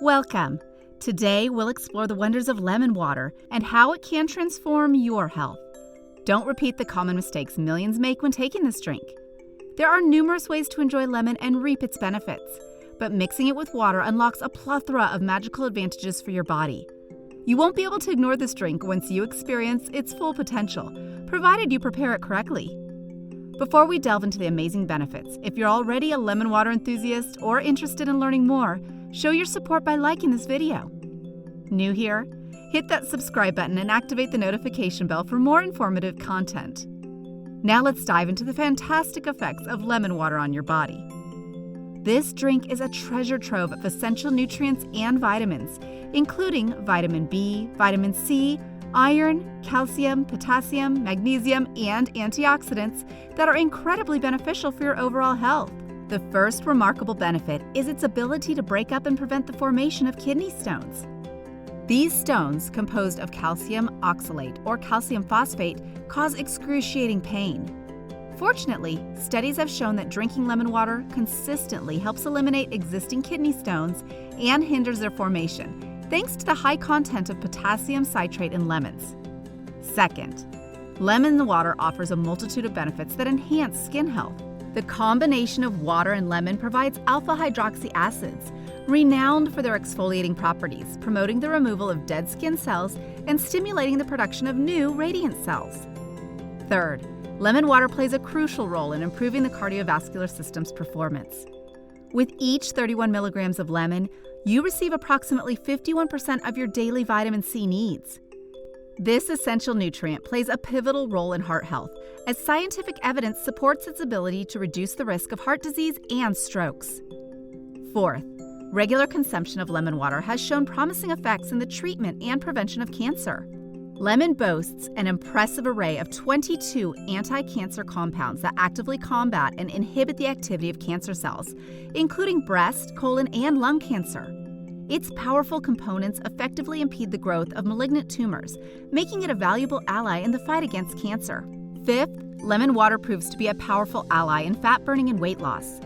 Welcome! Today we'll explore the wonders of lemon water and how it can transform your health. Don't repeat the common mistakes millions make when taking this drink. There are numerous ways to enjoy lemon and reap its benefits, but mixing it with water unlocks a plethora of magical advantages for your body. You won't be able to ignore this drink once you experience its full potential, provided you prepare it correctly. Before we delve into the amazing benefits, if you're already a lemon water enthusiast or interested in learning more, show your support by liking this video. New here? Hit that subscribe button and activate the notification bell for more informative content. Now let's dive into the fantastic effects of lemon water on your body. This drink is a treasure trove of essential nutrients and vitamins, including vitamin B, vitamin C, iron, calcium, potassium, magnesium, and antioxidants that are incredibly beneficial for your overall health. The first remarkable benefit is its ability to break up and prevent the formation of kidney stones. These stones, composed of calcium oxalate or calcium phosphate, cause excruciating pain. Fortunately, studies have shown that drinking lemon water consistently helps eliminate existing kidney stones and hinders their formation, thanks to the high content of potassium citrate in lemons. Second, lemon water offers a multitude of benefits that enhance skin health. The combination of water and lemon provides alpha-hydroxy acids, renowned for their exfoliating properties, promoting the removal of dead skin cells and stimulating the production of new radiant cells. Third, lemon water plays a crucial role in improving the cardiovascular system's performance. With each 31 milligrams of lemon, you receive approximately 51% of your daily vitamin C needs. This essential nutrient plays a pivotal role in heart health, as scientific evidence supports its ability to reduce the risk of heart disease and strokes. Fourth, regular consumption of lemon water has shown promising effects in the treatment and prevention of cancer. Lemon boasts an impressive array of 22 anti-cancer compounds that actively combat and inhibit the activity of cancer cells, including breast, colon, and lung cancer. Its powerful components effectively impede the growth of malignant tumors, making it a valuable ally in the fight against cancer. Fifth, lemon water proves to be a powerful ally in fat burning and weight loss.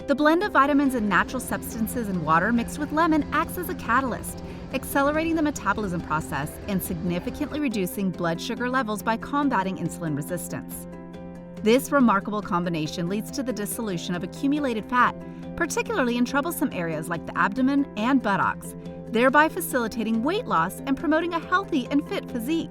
The blend of vitamins and natural substances in water mixed with lemon acts as a catalyst, accelerating the metabolism process and significantly reducing blood sugar levels by combating insulin resistance. This remarkable combination leads to the dissolution of accumulated fat, particularly in troublesome areas like the abdomen and buttocks, thereby facilitating weight loss and promoting a healthy and fit physique.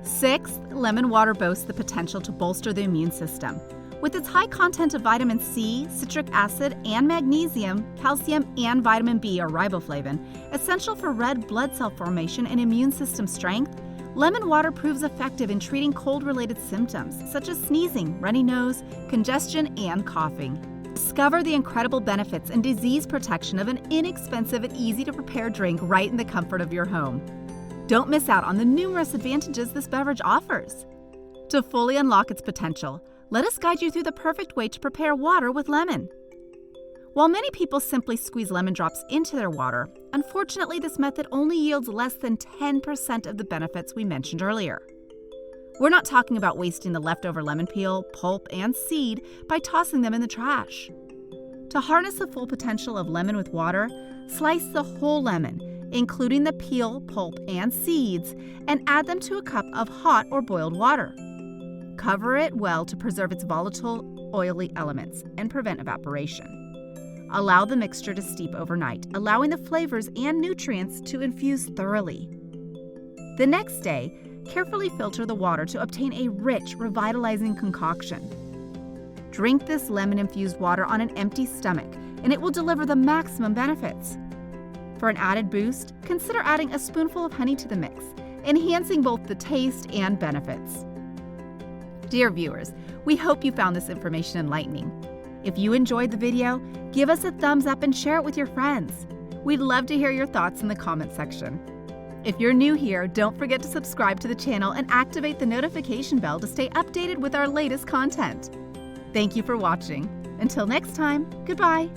Sixth, lemon water boasts the potential to bolster the immune system. With its high content of vitamin C, citric acid, and magnesium, calcium, and vitamin B or riboflavin, essential for red blood cell formation and immune system strength, lemon water proves effective in treating cold-related symptoms such as sneezing, runny nose, congestion, and coughing. Discover the incredible benefits and disease protection of an inexpensive and easy-to-prepare drink right in the comfort of your home. Don't miss out on the numerous advantages this beverage offers. To fully unlock its potential, let us guide you through the perfect way to prepare water with lemon. While many people simply squeeze lemon drops into their water, unfortunately this method only yields less than 10% of the benefits we mentioned earlier. We're not talking about wasting the leftover lemon peel, pulp, and seed by tossing them in the trash. To harness the full potential of lemon with water, slice the whole lemon, including the peel, pulp, and seeds, and add them to a cup of hot or boiled water. Cover it well to preserve its volatile, oily elements and prevent evaporation. Allow the mixture to steep overnight, allowing the flavors and nutrients to infuse thoroughly. The next day, carefully filter the water to obtain a rich, revitalizing concoction. Drink this lemon-infused water on an empty stomach, and it will deliver the maximum benefits. For an added boost, consider adding a spoonful of honey to the mix, enhancing both the taste and benefits. Dear viewers, we hope you found this information enlightening. If you enjoyed the video, give us a thumbs up and share it with your friends. We'd love to hear your thoughts in the comment section. If you're new here, don't forget to subscribe to the channel and activate the notification bell to stay updated with our latest content. Thank you for watching. Until next time, goodbye.